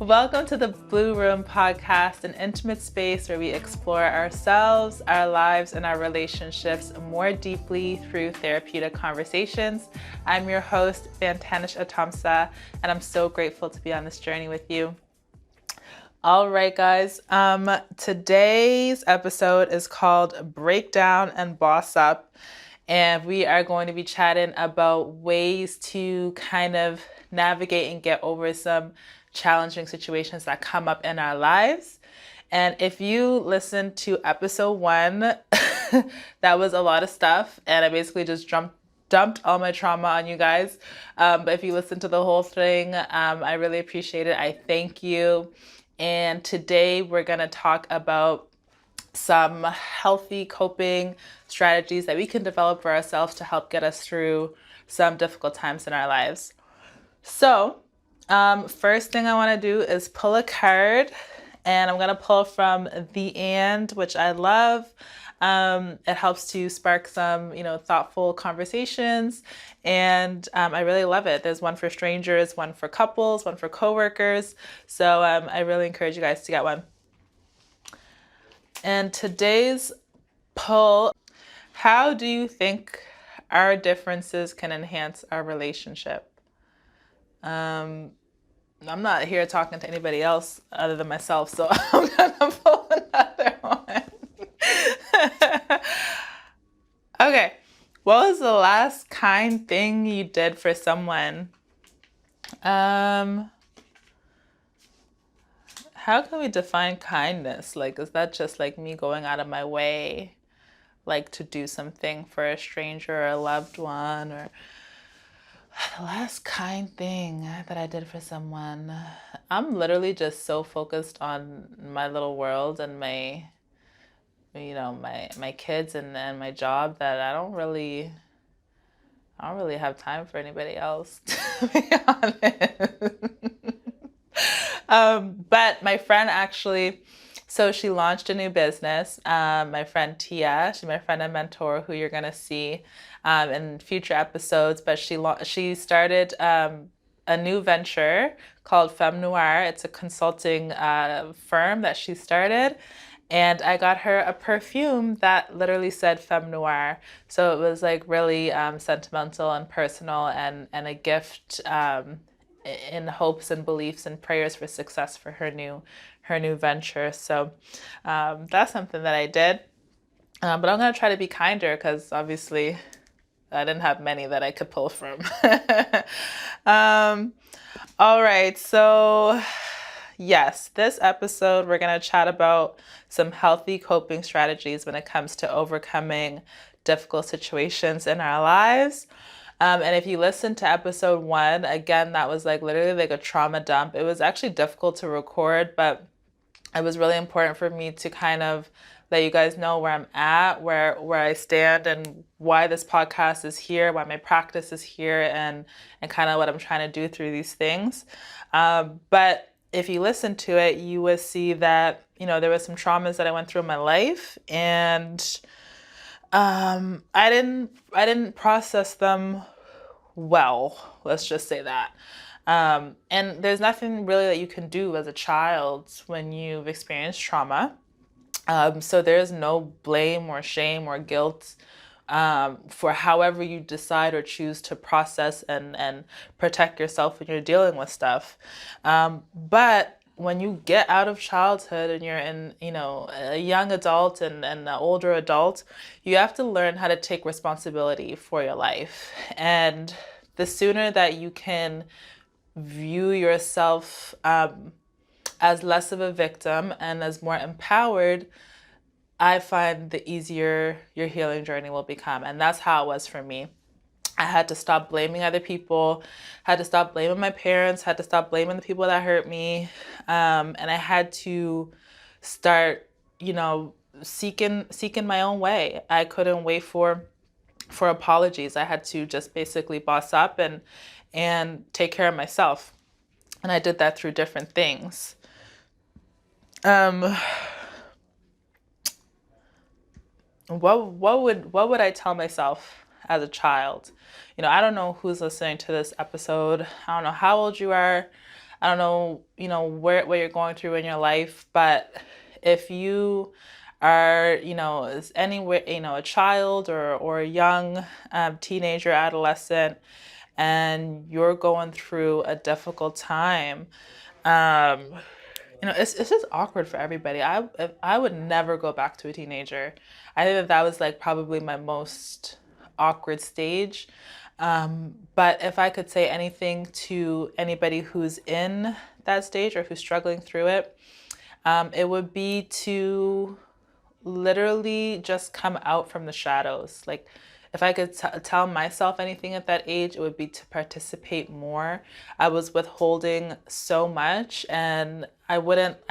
Welcome to the Blue Room podcast, an intimate space where we explore ourselves, our lives, and our relationships more deeply through therapeutic conversations. I'm your host, Fantanish Atamsa, and I'm so grateful to be on this journey with you. All right, guys. Today's episode is called Breakdown and Boss Up, and we are going to be chatting about ways to kind of navigate and get over some challenging situations that come up in our lives. And if you listen to episode 1, that was a lot of stuff, and I basically just dumped all my trauma on you guys. But if you listen to the whole thing, I really appreciate it. I thank you. And today we're going to talk about some healthy coping strategies that we can develop for ourselves to help get us through some difficult times in our lives. So, first thing I want to do is pull a card, and I'm going to pull from The And, which I love. It helps to spark some, thoughtful conversations, and I really love it. There's one for strangers, one for couples, one for coworkers. So I really encourage you guys to get one. And today's pull: how do you think our differences can enhance our relationship? I'm not here talking to anybody else other than myself, so I'm gonna pull another one. Okay, what was the last kind thing you did for someone? How can we define kindness? Like, is that just like me going out of my way, like to do something for a stranger or a loved one? Or the last kind thing that I did for someone, I'm literally just so focused on my little world and my kids and my job that I don't really have time for anybody else, to be honest. But my friend actually, so she launched a new business. My friend Tia, she's my friend and mentor who you're gonna see in future episodes. But she started a new venture called Femme Noir. It's a consulting firm that she started. And I got her a perfume that literally said Femme Noir. So it was like really sentimental and personal, and a gift in hopes and beliefs and prayers for success for her new venture. So that's something that I did. But I'm going to try to be kinder because obviously I didn't have many that I could pull from. All right. So yes, this episode, we're going to chat about some healthy coping strategies when it comes to overcoming difficult situations in our lives. And if you listen to episode 1, again, that was like literally like a trauma dump. It was actually difficult to record, but it was really important for me to kind of let you guys know where I'm at, where I stand, and why this podcast is here, why my practice is here, and kind of what I'm trying to do through these things. But if you listen to it, you will see that, there were some traumas that I went through in my life, and I didn't process them well. Let's just say that. And there's nothing really that you can do as a child when you've experienced trauma. So there's no blame or shame or guilt for however you decide or choose to process and protect yourself when you're dealing with stuff. But when you get out of childhood and you're in, a young adult and an older adult, you have to learn how to take responsibility for your life. And the sooner that you can view yourself as less of a victim and as more empowered, I find the easier your healing journey will become. And that's how it was for me. I had to stop blaming other people, had to stop blaming my parents, had to stop blaming the people that hurt me. And I had to start, seeking my own way. I couldn't wait for apologies. I had to just basically boss up and take care of myself. And I did that through different things. What would I tell myself as a child? I don't know who's listening to this episode. I don't know how old you are. I don't know, what you're going through in your life, but if you are, is anywhere, a child or a young teenager, adolescent, and you're going through a difficult time, um, it's just awkward for everybody. I would never go back to a teenager. I think that was like probably my most awkward stage. But if I could say anything to anybody who's in that stage or who's struggling through it, it would be to literally just come out from the shadows. Like, if I could tell myself anything at that age, it would be to participate more. I was withholding so much, and I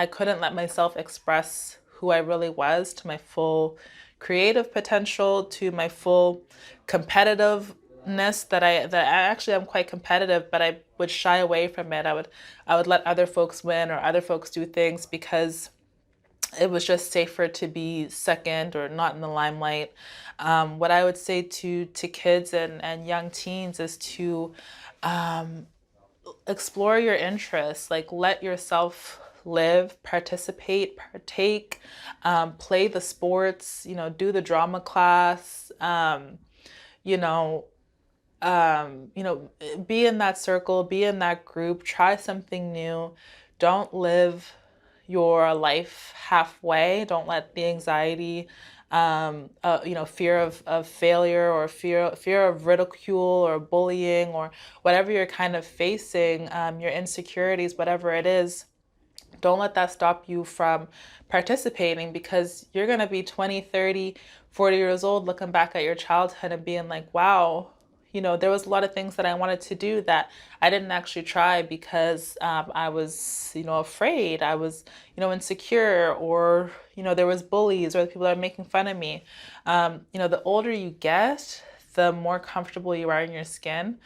couldn't let myself express who I really was to my full creative potential, to my full competitiveness that I actually am quite competitive, but I would shy away from it. I would let other folks win or other folks do things because it was just safer to be second or not in the limelight. What I would say to kids and young teens is to explore your interests, like let yourself live, participate, partake, play the sports, do the drama class, you know, be in that circle, be in that group, try something new. Don't live your life halfway. Don't let the anxiety, fear of failure or fear of ridicule or bullying or whatever you're kind of facing, your insecurities, whatever it is, don't let that stop you from participating, because you're going to be 20, 30, 40 years old looking back at your childhood and being like, wow, there was a lot of things that I wanted to do that I didn't actually try because I was, afraid. I was, insecure, or, there was bullies or the people that were making fun of me. The older you get, the more comfortable you are in your skin.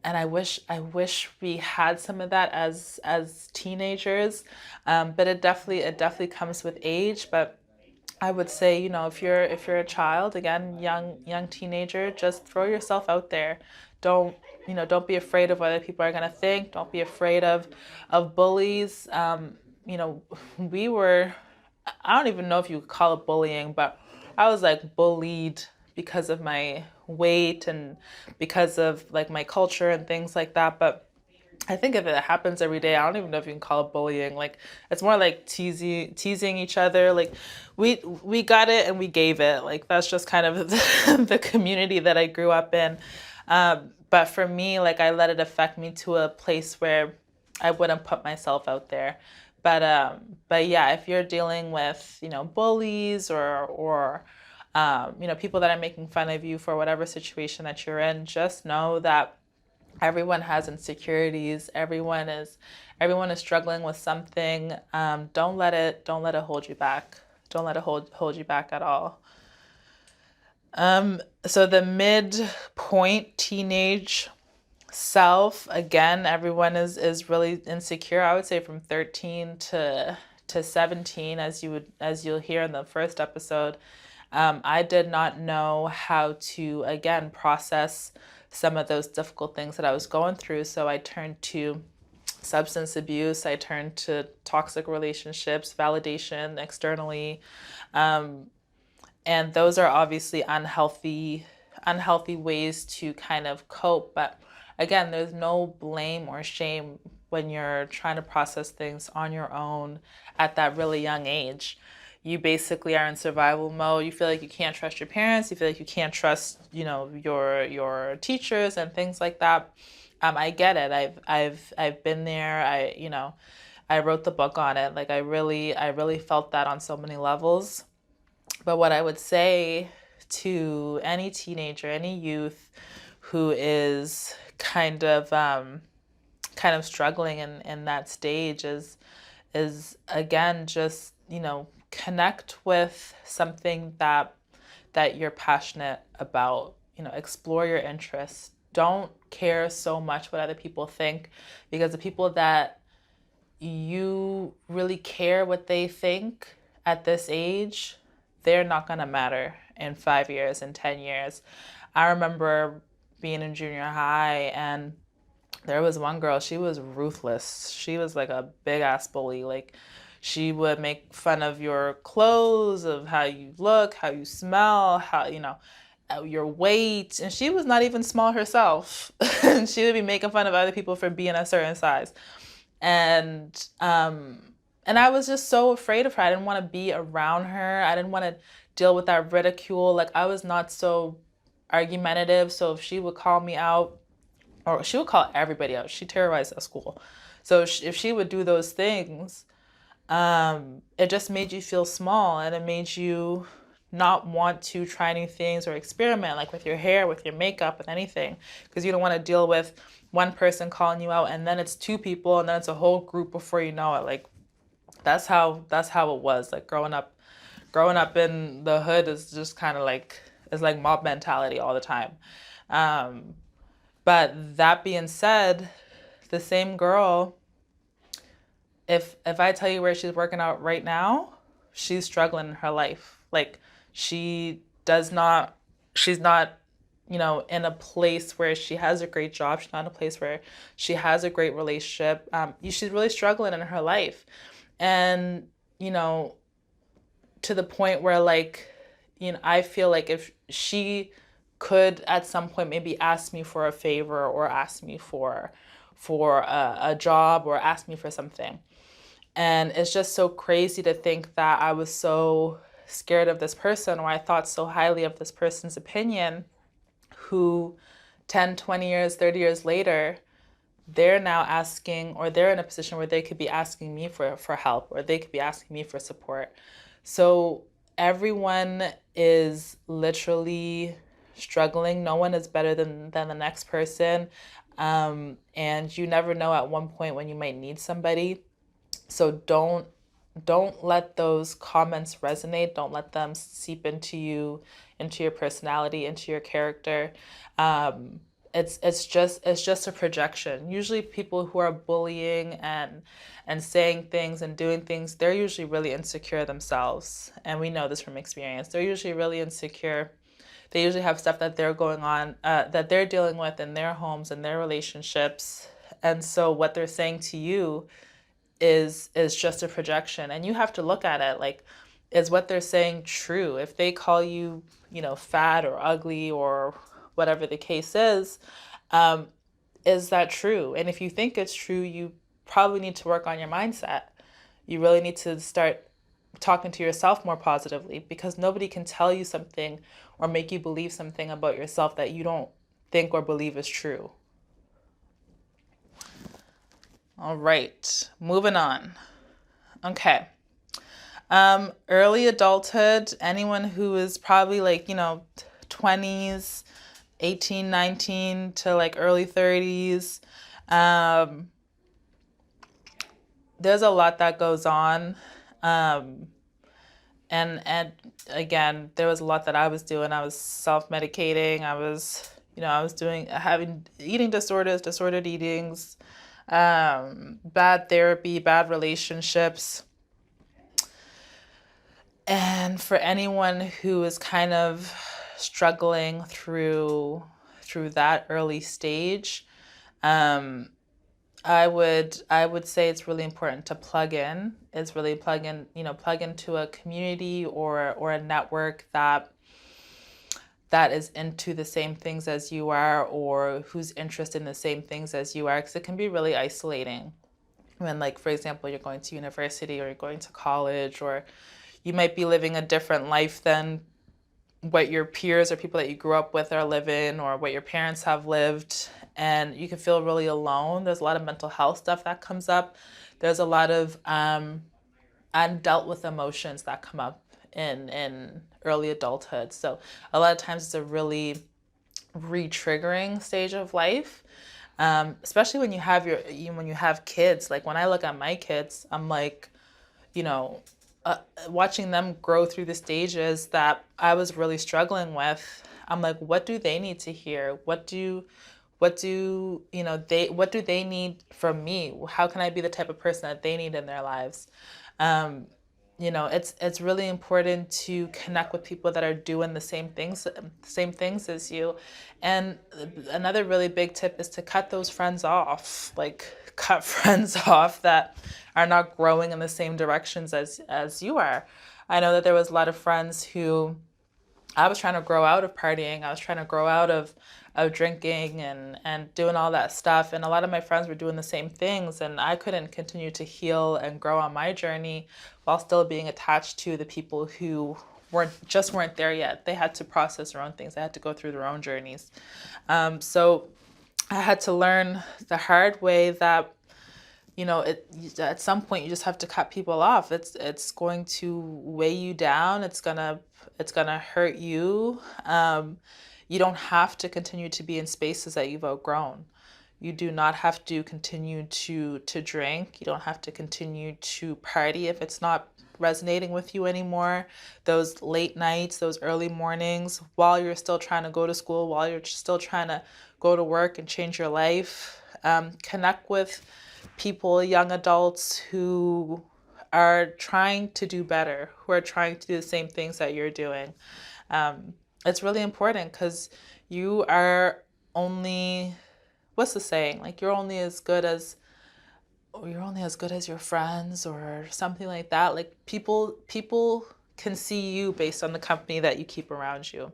And I wish we had some of that as teenagers, but it definitely comes with age. But I would say, if you're a child, again, young teenager, just throw yourself out there. Don't don't be afraid of what other people are gonna think. Don't be afraid of bullies. You know, we were, I don't even know if you could call it bullying, but I was like bullied because of my weight and because of like my culture and things like that. But I think if it happens every day, I don't even know if you can call it bullying. Like, it's more like teasing each other. Like, we got it and we gave it. Like, that's just kind of the community that I grew up in. But for me, like, I let it affect me to a place where I wouldn't put myself out there. But yeah, if you're dealing with, bullies or people that are making fun of you for whatever situation that you're in, just know that everyone has insecurities. Everyone is struggling with something. Don't let it hold you back. Don't let it hold you back at all. So the midpoint teenage self, again, everyone is really insecure. I would say from 13 to 17, as you'll hear in the first episode. I did not know how to, again, process some of those difficult things that I was going through. So I turned to substance abuse. I turned to toxic relationships, validation externally. And those are obviously unhealthy ways to kind of cope. But again, there's no blame or shame when you're trying to process things on your own at that really young age. You basically are in survival mode. You feel like you can't trust your parents. You feel like you can't trust, your teachers and things like that. I get it. I've been there. I wrote the book on it. Like, I really felt that on so many levels. But what I would say to any teenager, any youth who is kind of struggling in that stage is again, just, connect with something that you're passionate about. Explore your interests. Don't care so much what other people think, because the people that you really care what they think at this age, they're not going to matter in 5 years, in 10 years. I remember being in junior high, and There was one girl, she was ruthless. She was like a big ass bully. Like, she would make fun of your clothes, of how you look, how you smell, how, your weight. And she was not even small herself. And she would be making fun of other people for being a certain size. And and I was just so afraid of her. I didn't want to be around her. I didn't want to deal with that ridicule. Like, I was not so argumentative. So if she would call me out, or she would call everybody out. She terrorized at school. So if she would do those things, it just made you feel small, and it made you not want to try new things or experiment, like with your hair, with your makeup, with anything, because you don't want to deal with one person calling you out, and then it's two people, and then it's a whole group before you know it. Like, that's how it was. Like, growing up in the hood is just kind of like, it's like mob mentality all the time. Um, but that being said, the same girl, if I tell you where she's working out right now, she's struggling in her life. Like, she does not, she's not, in a place where she has a great job. She's not in a place where she has a great relationship. She's really struggling in her life. And, you know, to the point where, like, I feel like if she could at some point maybe ask me for a favor, or ask me for a job, or ask me for something. And it's just so crazy to think that I was so scared of this person, or I thought so highly of this person's opinion, who 10, 20 years, 30 years later, they're now asking, or they're in a position where they could be asking me for help, or they could be asking me for support. So everyone is literally struggling. No one is better than the next person. And you never know at one point when you might need somebody. So don't let those comments resonate. Don't let them seep into you, into your personality, into your character. It's just a projection. Usually people who are bullying and saying things and doing things, they're usually really insecure themselves. And we know this from experience. They're usually really insecure. They usually have stuff that they're going on, that they're dealing with in their homes and their relationships. And so what they're saying to you is just a projection, and you have to look at it like, is what they're saying true? If they call you, fat or ugly or whatever the case um, is that true? And if you think it's true, you probably need to work on your mindset. You really need to start talking to yourself more positively, because nobody can tell you something or make you believe something about yourself that you don't think or believe is true. All right, moving on. Okay. Early adulthood, anyone who is probably like, 20s, 18, 19 to like early 30s. Um, there's a lot that goes on. Um, and again, there was a lot that I was doing. I was self-medicating. I was having eating disorders, disordered eatings, bad therapy, bad relationships. And for anyone who is kind of struggling through that early stage, um, I would say it's really important to plug in. It's really plug into a community or a network that is into the same things as you are, or who's interested in the same things as you are, because it can be really isolating when, like, for example, you're going to university or you're going to college, or you might be living a different life than what your peers or people that you grew up with are living, or what your parents have lived, and you can feel really alone. There's a lot of mental health stuff that comes up. There's a lot of undealt with emotions that come up in early adulthood. So a lot of times it's a really re-triggering stage of life, especially when when you have kids. Like, when I look at my kids, I'm like, you know, watching them grow through the stages that I was really struggling with. I'm like, what do they need to hear? What do they need from me? How can I be the type of person that they need in their lives? it's really important to connect with people that are doing the same things as you. And another really big tip is to cut those friends off, like cut friends off that are not growing in the same directions as you are. I know that there was a lot of friends who I was trying to grow out of partying. I was trying to grow out of drinking and doing all that stuff. And a lot of my friends were doing the same things. And I couldn't continue to heal and grow on my journey while still being attached to the people who weren't there yet. They had to process their own things. They had to go through their own journeys. So I had to learn the hard way that at some point you just have to cut people off. It's going to weigh you down. It's gonna hurt you. You don't have to continue to be in spaces that you've outgrown. You do not have to continue to drink. You don't have to continue to party if it's not resonating with you anymore. Those late nights, those early mornings, while you're still trying to go to school, while you're still trying to go to work and change your life. Connect with people, young adults who are trying to do better, who are trying to do the same things that you're doing. It's really important because you are only, what's the saying? Like you're only as good as your friends or something like that. Like people can see you based on the company that you keep around you.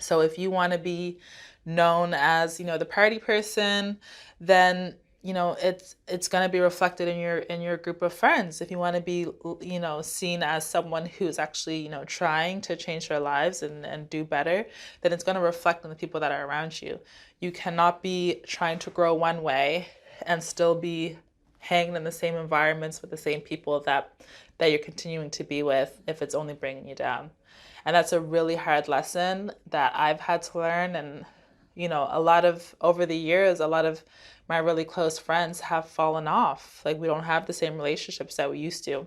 So if you want to be known as, the party person, then it's going to be reflected in your group of friends. If you want to be seen as someone who's actually trying to change their lives and do better, then it's going to reflect on the people that are around you. You cannot be trying to grow one way and still be hanging in the same environments with the same people that you're continuing to be with if it's only bringing you down. And that's a really hard lesson that I've had to learn. And over the years, a lot of my really close friends have fallen off. Like we don't have the same relationships that we used to,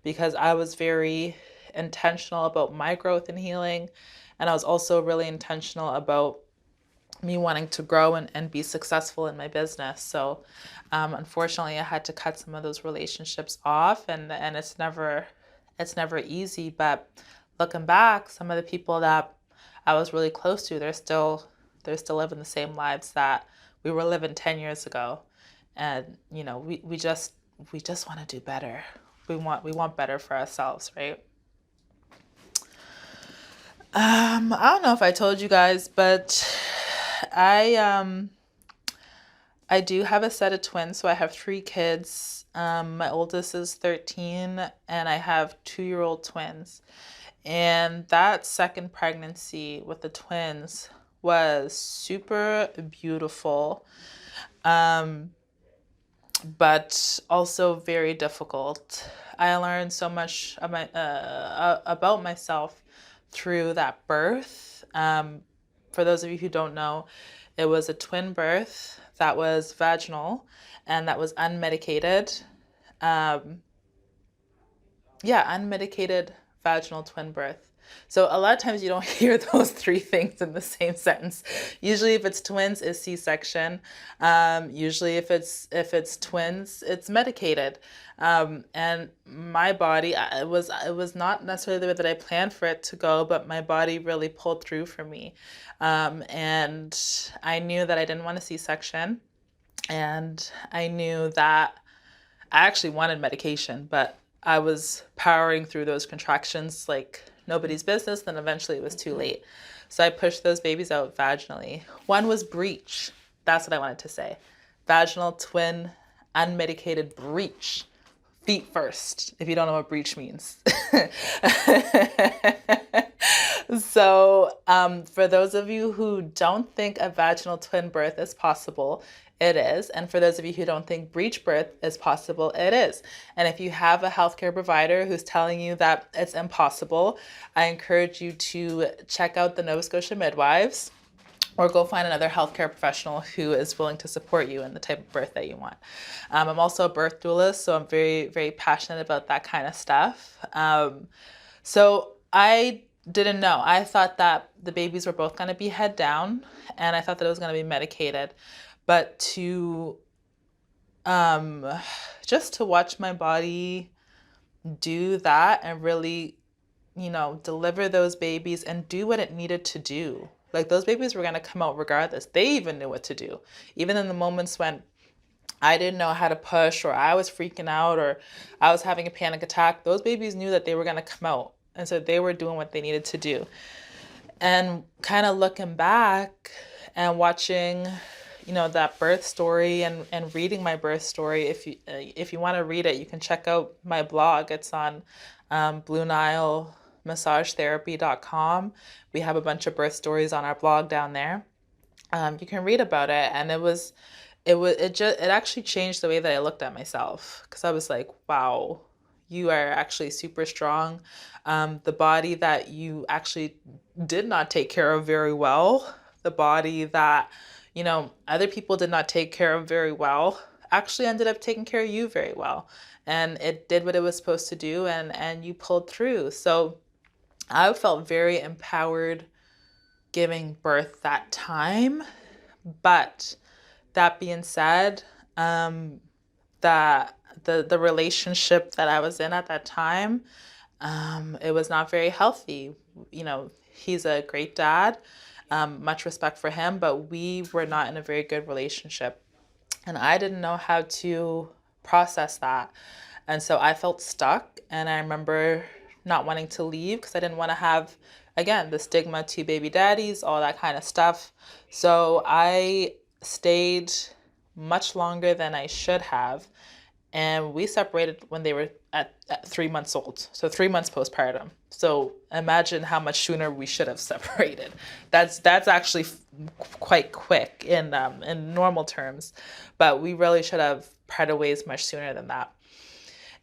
because I was very intentional about my growth and healing. And I was also really intentional about me wanting to grow and be successful in my business. So unfortunately, I had to cut some of those relationships off, and it's never easy. But looking back, some of the people that I was really close to, they're still living the same lives that we were living 10 years ago. And we just want to do better. We want better for ourselves, right? I don't know if I told you guys, but I do have a set of twins. So I have 3 kids. My oldest is 13, and I have 2-year-old twins. And that second pregnancy with the twins was super beautiful, but also very difficult. I learned so much about myself through that birth. For those of you who don't know, it was a twin birth that was vaginal and that was unmedicated. Unmedicated vaginal twin birth. So a lot of times you don't hear those 3 things in the same sentence. Usually if it's twins, it's C-section. Usually if it's twins, it's medicated. And my body, it was not necessarily the way that I planned for it to go, but my body really pulled through for me. And I knew that I didn't want a C-section. And I knew that I actually wanted medication, but I was powering through those contractions like nobody's business. Then eventually it was too late. So I pushed those babies out vaginally. One was breech. That's what I wanted to say. Vaginal twin unmedicated breech. Feet first, if you don't know what breech means. So, for those of you who don't think a vaginal twin birth is possible, it is. And for those of you who don't think breech birth is possible, it is. And if you have a healthcare provider who's telling you that it's impossible, I encourage you to check out the Nova Scotia Midwives, or go find another healthcare professional who is willing to support you in the type of birth that you want. I'm also a birth doula, so I'm very, very passionate about that kind of stuff. So I didn't know. I thought that the babies were both going to be head down, and I thought that it was going to be medicated. But just to watch my body do that and really, deliver those babies and do what it needed to do. Like those babies were going to come out regardless. They even knew what to do. Even in the moments when I didn't know how to push, or I was freaking out, or I was having a panic attack, those babies knew that they were going to come out. And so they were doing what they needed to do. And kind of looking back and watching, that birth story and reading my birth story. If you want to read it, you can check out my blog. It's on BlueNileMassageTherapy.com. We have a bunch of birth stories on our blog down there. You can read about it, and it actually changed the way that I looked at myself, because I was like, wow, you are actually super strong. The body that you actually did not take care of very well, the body that, other people did not take care of very well, actually ended up taking care of you very well. And it did what it was supposed to do, and you pulled through. So I felt very empowered giving birth that time. But that being said, that the relationship that I was in at that time, it was not very healthy. He's a great dad, much respect for him, but we were not in a very good relationship. And I didn't know how to process that. And so I felt stuck. And I remember not wanting to leave because I didn't want to have, again, the stigma to baby daddies, all that kind of stuff. So I stayed much longer than I should have. And we separated when they were at 3 months old. So 3 months postpartum. So imagine how much sooner we should have separated. That's actually quite quick in normal terms, but we really should have parted ways much sooner than that.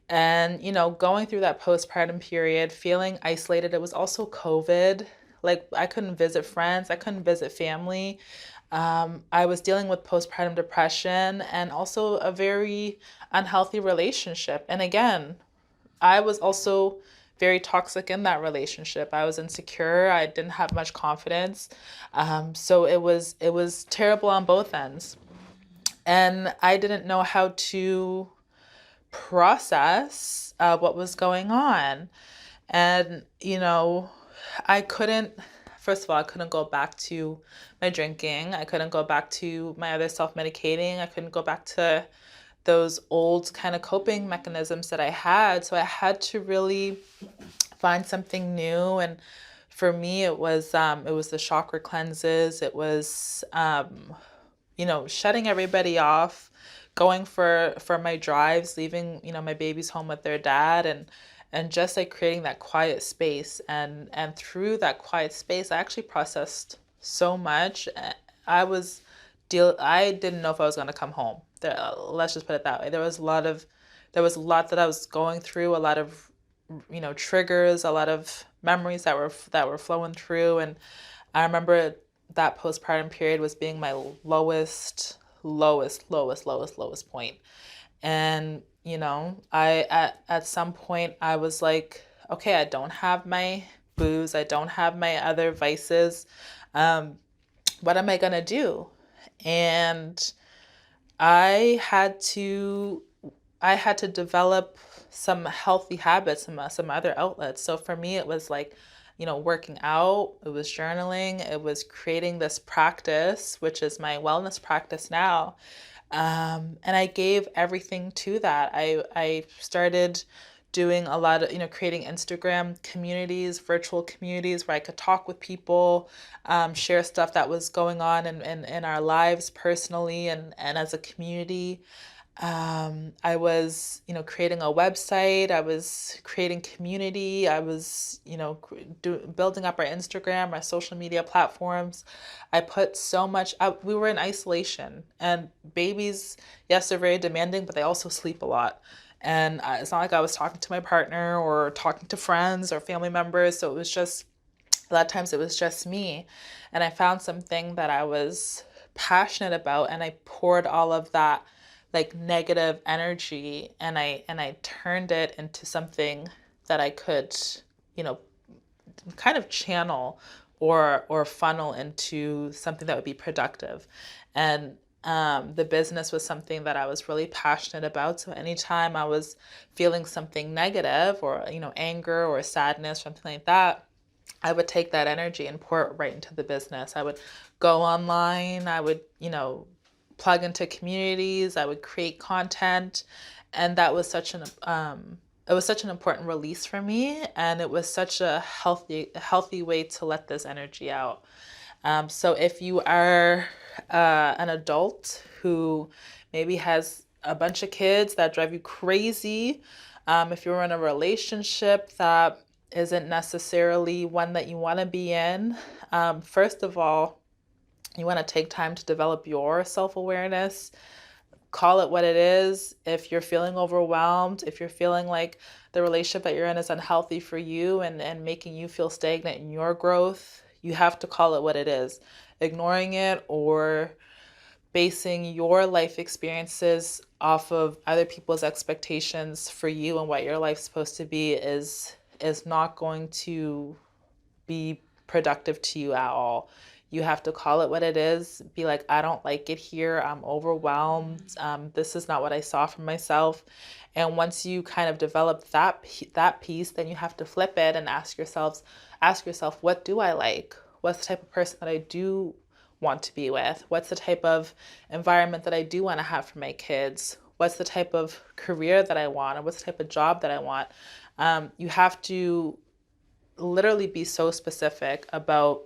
And going through that postpartum period, feeling isolated. It was also COVID. Like I couldn't visit friends, I couldn't visit family. I was dealing with postpartum depression and also a very unhealthy relationship. And again, I was also very toxic in that relationship. I was insecure. I didn't have much confidence. So it was terrible on both ends. And I didn't know how to process what was going on. And, I couldn't, first of all, I couldn't go back to my drinking. I couldn't go back to my other self-medicating. I couldn't go back to those old kind of coping mechanisms that I had. So I had to really find something new. And for me, it was the chakra cleanses. It was, shutting everybody off, going for my drives, leaving, my babies home with their dad, and just like creating that quiet space. And through that quiet space, I actually processed so much. I didn't know if I was going to come home. Let's just put it that way. There was a lot that I was going through, a lot of, triggers, a lot of memories that were flowing through. And I remember that postpartum period was being my lowest point. And, at some point I was like, okay, I don't have my booze, I don't have my other vices. What am I gonna do? And I had to I had to develop some healthy habits, some other outlets. So for me, it was like, working out, it was journaling, it was creating this practice, which is my wellness practice now. And I gave everything to that. I started doing a lot of, creating Instagram communities, virtual communities where I could talk with people, share stuff that was going on in our lives personally and as a community. I was, creating a website. I was creating community. I was, building up our Instagram, our social media platforms. I put so much out. We were in isolation, and babies, yes, they're very demanding, but they also sleep a lot. And it's not like I was talking to my partner or talking to friends or family members. So it was just, a lot of times it was just me. And I found something that I was passionate about, and I poured all of that like negative energy, and I turned it into something that I could, you know, kind of channel or funnel into something that would be productive. And The business was something that I was really passionate about. So anytime I was feeling something negative or, anger or sadness, something like that, I would take that energy and pour it right into the business. I would go online, I would, plug into communities, I would create content, and that was it was such an important release for me, and it was such a healthy way to let this energy out. So if you are an adult who maybe has a bunch of kids that drive you crazy, if you're in a relationship that isn't necessarily one that you want to be in, first of all, you want to take time to develop your self awareness. Call it what it is. If you're feeling overwhelmed, if you're feeling like the relationship that you're in is unhealthy for you and making you feel stagnant in your growth, you have to call it what it is. Ignoring it or basing your life experiences off of other people's expectations for you and what your life's supposed to be is not going to be productive to you at all. You have to call it what it is. Be like, I don't like it here. I'm overwhelmed. This is not what I saw for myself. And once you kind of develop that piece, then you have to flip it and ask yourself, what do I like? What's the type of person that I do want to be with? What's the type of environment that I do want to have for my kids? What's the type of career that I want? Or what's the type of job that I want? You have to literally be so specific about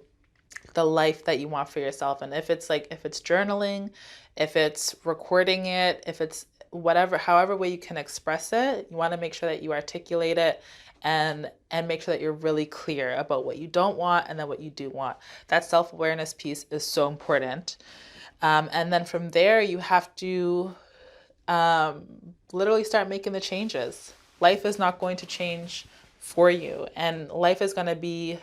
the life that you want for yourself. And if it's journaling, if it's recording it, if it's however way you can express it, you want to make sure that you articulate it and make sure that you're really clear about what you don't want and then what you do want. That self-awareness piece is so important. And then from there, you have to literally start making the changes. Life is not going to change for you, and life is going to be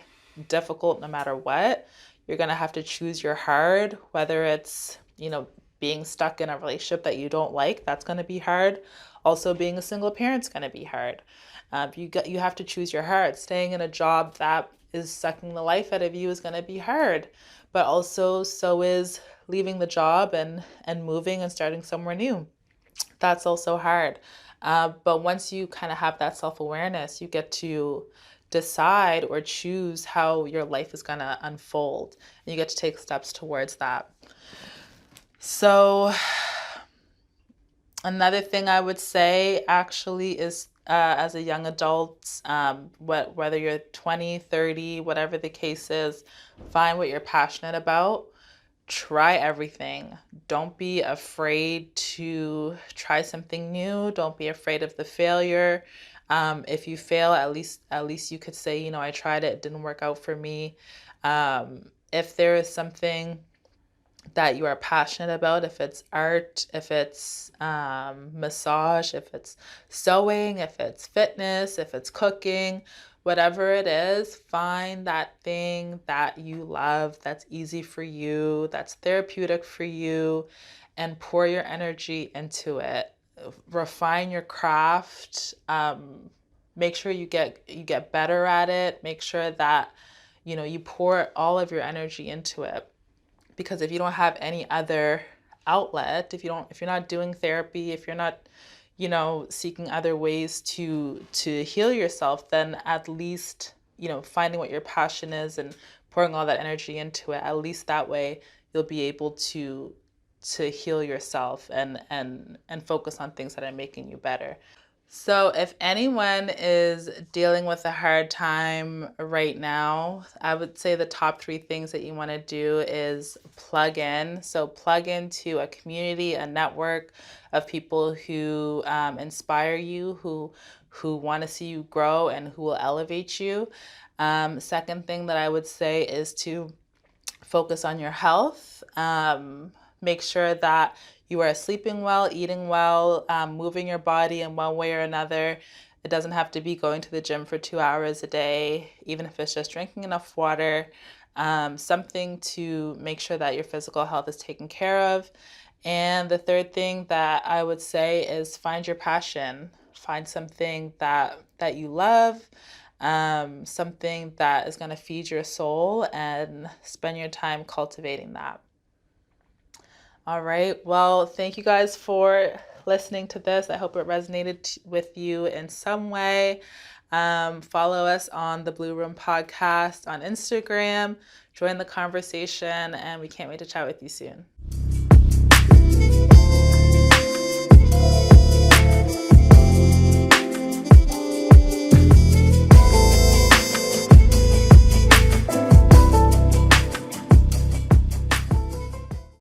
difficult no matter what. You're going to have to choose your hard, whether it's, being stuck in a relationship that you don't like, that's going to be hard. Also, being a single parent's going to be hard. You have to choose your hard. Staying in a job that is sucking the life out of you is going to be hard, but also so is leaving the job and moving and starting somewhere new. That's also hard. But once you kind of have that self-awareness, you get to decide or choose how your life is going to unfold. And you get to take steps towards that. So another thing I would say actually is as a young adult, whether you're 20, 30, whatever the case is, find what you're passionate about. Try everything. Don't be afraid to try something new. Don't be afraid of the failure. If you fail, at least you could say, I tried it, it didn't work out for me. If there is something that you are passionate about, if it's art, if it's massage, if it's sewing, if it's fitness, if it's cooking, whatever it is, find that thing that you love, that's easy for you, that's therapeutic for you, and pour your energy into it. Refine your craft. Make sure you get better at it. Make sure that you pour all of your energy into it. Because if you don't have any other outlet, if you're not doing therapy, if you're not, seeking other ways to heal yourself, then at least, finding what your passion is and pouring all that energy into it, at least that way you'll be able to heal yourself and focus on things that are making you better. So, if anyone is dealing with a hard time right now, I would say the top three things that you want to do is plug in. So, plug into a community, a network of people who inspire you, who want to see you grow, and who will elevate you. Second thing that I would say is to focus on your health. Make sure that you are sleeping well, eating well, moving your body in one way or another. It doesn't have to be going to the gym for 2 hours a day, even if it's just drinking enough water. Something to make sure that your physical health is taken care of. And the third thing that I would say is find your passion. Find something that you love, something that is going to feed your soul, and spend your time cultivating that. All right. Well, thank you guys for listening to this. I hope it resonated with you in some way. Follow us on the Blue Room Podcast on Instagram. Join the conversation, and we can't wait to chat with you soon.